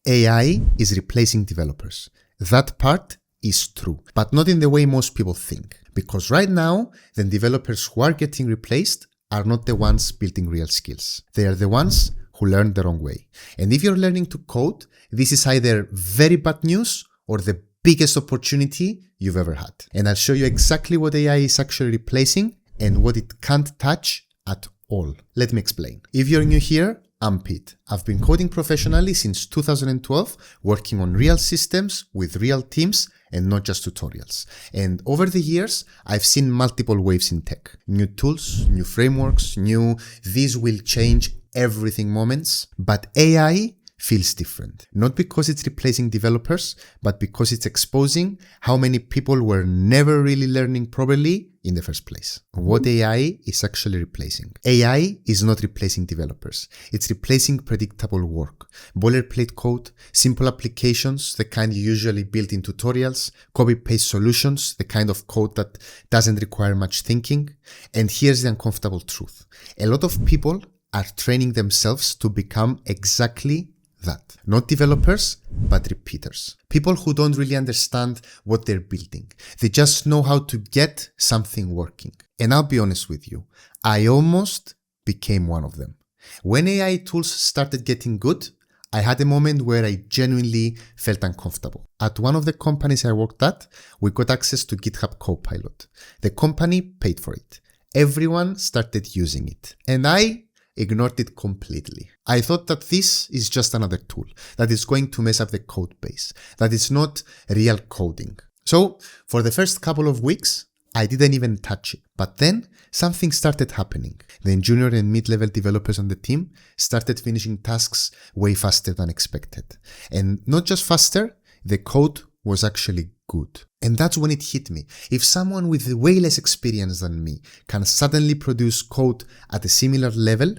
AI is replacing developers. That part is true, but not in the way most people think. Because right now, the developers who are getting replaced are not the ones building real skills. They are the ones who learn the wrong way. And if you're learning to code, this is either very bad news or the biggest opportunity you've ever had. And I'll show you exactly what AI is actually replacing and what it can't touch at all. Let me explain. If you're new here, I'm Pete. I've been coding professionally since 2012, working on real systems with real teams and not just tutorials. And over the years, I've seen multiple waves in tech. New tools, new frameworks, this will change everything moments. But AI feels different. Not because it's replacing developers, but because it's exposing how many people were never really learning properly in the first place. What AI is actually replacing. AI is not replacing developers. It's replacing predictable work. Boilerplate code, simple applications, the kind you usually build in tutorials, copy-paste solutions, the kind of code that doesn't require much thinking. And here's the uncomfortable truth. A lot of people are training themselves to become exactly that. Not developers, but repeaters. People who don't really understand what they're building. They just know how to get something working. And I'll be honest with you, I almost became one of them. When AI tools started getting good, I had a moment where I genuinely felt uncomfortable. At one of the companies I worked at, we got access to GitHub Copilot. The company paid for it. Everyone started using it. And I ignored it completely. I thought that this is just another tool that is going to mess up the code base, that is not real coding. So for the first couple of weeks, I didn't even touch it. But then something started happening. The junior and mid-level developers on the team started finishing tasks way faster than expected. And not just faster, the code was actually good. And that's when it hit me. If someone with way less experience than me can suddenly produce code at a similar level,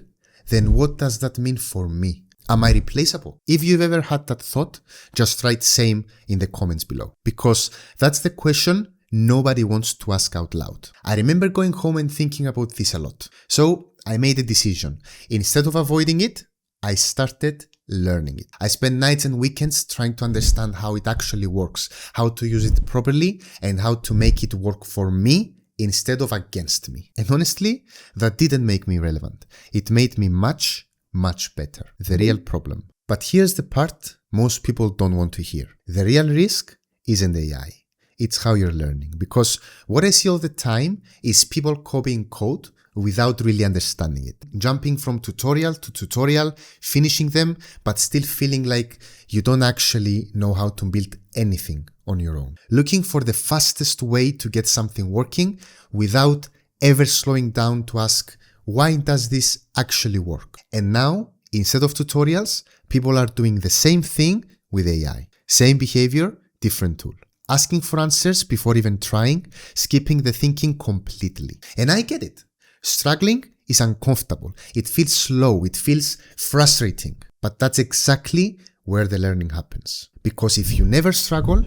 then what does that mean for me? Am I replaceable? If you've ever had that thought, just write same in the comments below. Because that's the question nobody wants to ask out loud. I remember going home and thinking about this a lot. So I made a decision. Instead of avoiding it, I started learning it. I spent nights and weekends trying to understand how it actually works, how to use it properly, and how to make it work for me instead of against me. And honestly, that didn't make me relevant. It made me much, much better. The real problem. But here's the part most people don't want to hear. The real risk isn't AI. It's how you're learning. Because what I see all the time is people copying code without really understanding it. Jumping from tutorial to tutorial, finishing them, but still feeling like you don't actually know how to build anything on your own. Looking for the fastest way to get something working without ever slowing down to ask, why does this actually work? And now, instead of tutorials, people are doing the same thing with AI. Same behavior, different tool. Asking for answers before even trying, skipping the thinking completely. And I get it. Struggling is uncomfortable. It feels slow. It feels frustrating. But that's exactly where the learning happens. Because if you never struggle,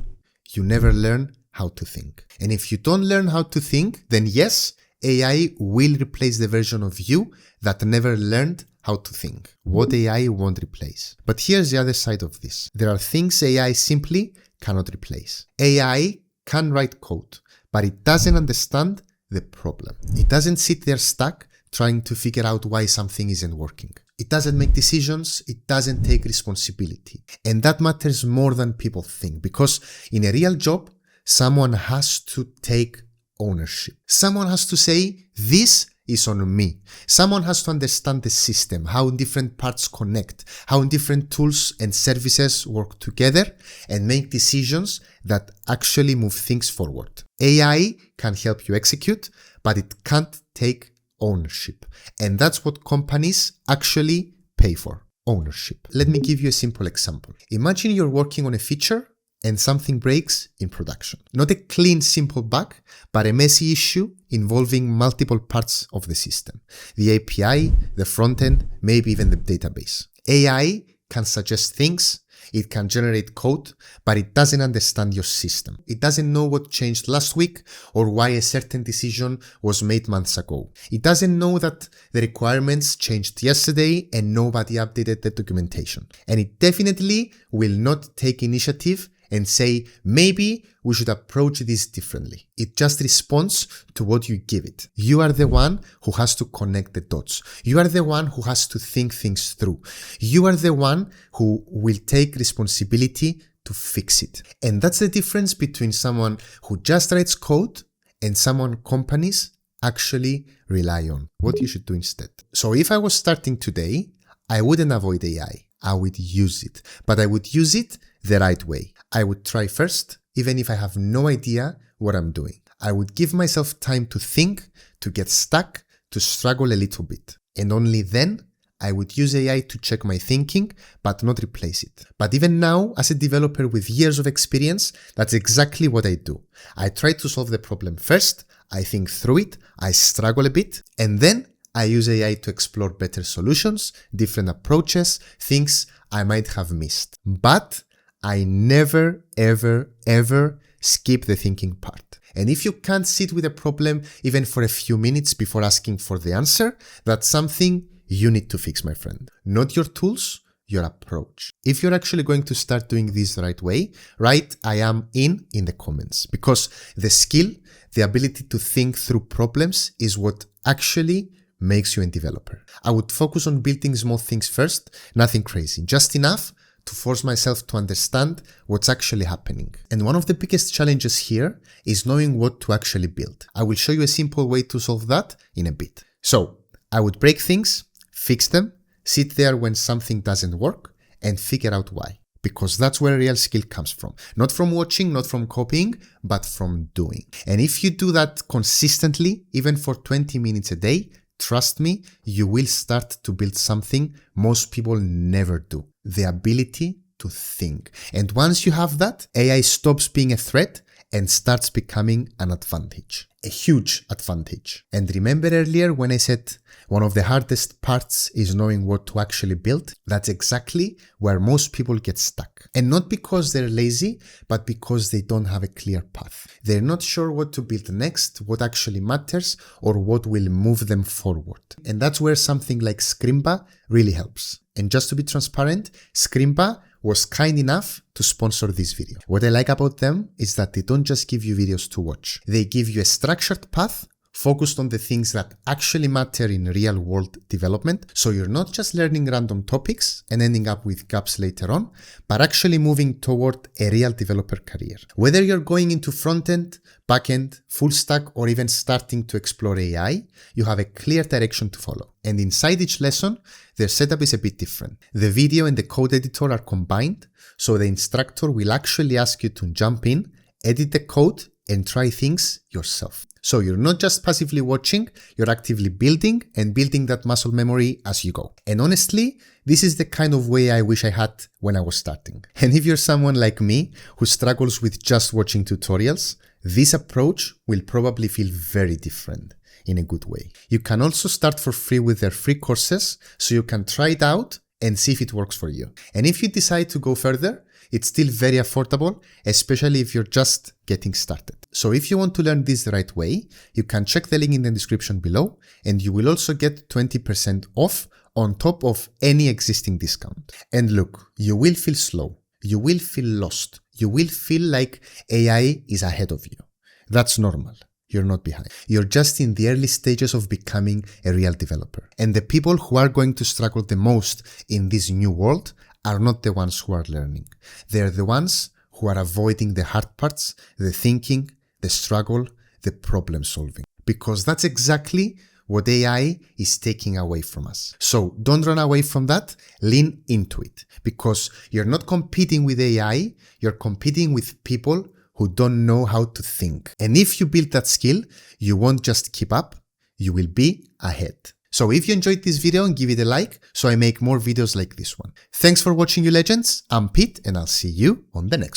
you never learn how to think. And if you don't learn how to think, then yes, AI will replace the version of you that never learned how to think. What AI won't replace. But here's the other side of this. There are things AI simply cannot replace. AI can write code, but it doesn't understand the problem. It doesn't sit there stuck trying to figure out why something isn't working. It doesn't make decisions. It doesn't take responsibility. And that matters more than people think, because in a real job, someone has to take ownership. Someone has to say, this is on me. Someone has to understand the system, how different parts connect, how different tools and services work together, and make decisions that actually move things forward. AI can help you execute, but it can't take ownership. And that's what companies actually pay for, ownership. Let me give you a simple example. Imagine you're working on a feature and something breaks in production. Not a clean, simple bug, but a messy issue involving multiple parts of the system. The API, the front end, maybe even the database. AI can suggest things. It can generate code, but it doesn't understand your system. It doesn't know what changed last week or why a certain decision was made months ago. It doesn't know that the requirements changed yesterday and nobody updated the documentation. And it definitely will not take initiative and say, maybe we should approach this differently. It just responds to what you give it. You are the one who has to connect the dots. You are the one who has to think things through. You are the one who will take responsibility to fix it. And that's the difference between someone who just writes code and someone companies actually rely on. What you should do instead. So if I was starting today, I wouldn't avoid AI. I would use it, but I would use it the right way. I would try first, even if I have no idea what I'm doing. I would give myself time to think, to get stuck, to struggle a little bit. And only then I would use AI to check my thinking, but not replace it. But even now, as a developer with years of experience, that's exactly what I do. I try to solve the problem first, I think through it, I struggle a bit, and then I use AI to explore better solutions, different approaches, things I might have missed. But I never, ever skip the thinking part. And if you can't sit with a problem even for a few minutes before asking for the answer, that's something you need to fix, my friend. Not your tools, your approach. If you're actually going to start doing this the right way, write I am in the comments. Because the skill, the ability to think through problems is what actually makes you a developer. I would focus on building small things first, nothing crazy, just enough to force myself to understand what's actually happening. And one of the biggest challenges here is knowing what to actually build. I will show you a simple way to solve that in a bit. So I would break things, fix them, sit there when something doesn't work, and figure out why. Because that's where real skill comes from. Not from watching, not from copying, but from doing. And if you do that consistently, even for 20 minutes a day, trust me, you will start to build something most people never do. The ability to think. And once you have that, AI stops being a threat and starts becoming an advantage. A huge advantage. And remember earlier when I said one of the hardest parts is knowing what to actually build? That's exactly where most people get stuck. And not because they're lazy, but because they don't have a clear path. They're not sure what to build next, what actually matters, or what will move them forward. And that's where something like Scrimba really helps. And just to be transparent, Scrimba was kind enough to sponsor this video. What I like about them is that they don't just give you videos to watch. They give you a structured path focused on the things that actually matter in real-world development. So you're not just learning random topics and ending up with gaps later on, but actually moving toward a real developer career. Whether you're going into front-end, back-end, full stack, or even starting to explore AI, you have a clear direction to follow. And inside each lesson, their setup is a bit different. The video and the code editor are combined, so the instructor will actually ask you to jump in, edit the code, and try things yourself. So you're not just passively watching, you're actively building and building that muscle memory as you go. And honestly, this is the kind of way I wish I had when I was starting. And if you're someone like me who struggles with just watching tutorials, this approach will probably feel very different in a good way. You can also start for free with their free courses, so you can try it out and see if it works for you. And if you decide to go further, it's still very affordable, especially if you're just getting started. So if you want to learn this the right way, you can check the link in the description below, and you will also get 20% off on top of any existing discount. And look, you will feel slow, you will feel lost, you will feel like AI is ahead of you. That's normal. You're not behind. You're just in the early stages of becoming a real developer. And the people who are going to struggle the most in this new world are not the ones who are learning. They're the ones who are avoiding the hard parts, the thinking, the struggle, the problem solving. Because that's exactly what AI is taking away from us. So don't run away from that, lean into it. Because you're not competing with AI, you're competing with people who don't know how to think. And if you build that skill, you won't just keep up, you will be ahead. So if you enjoyed this video, give it a like so I make more videos like this one. Thanks for watching, you legends. I'm Pete, and I'll see you on the next one.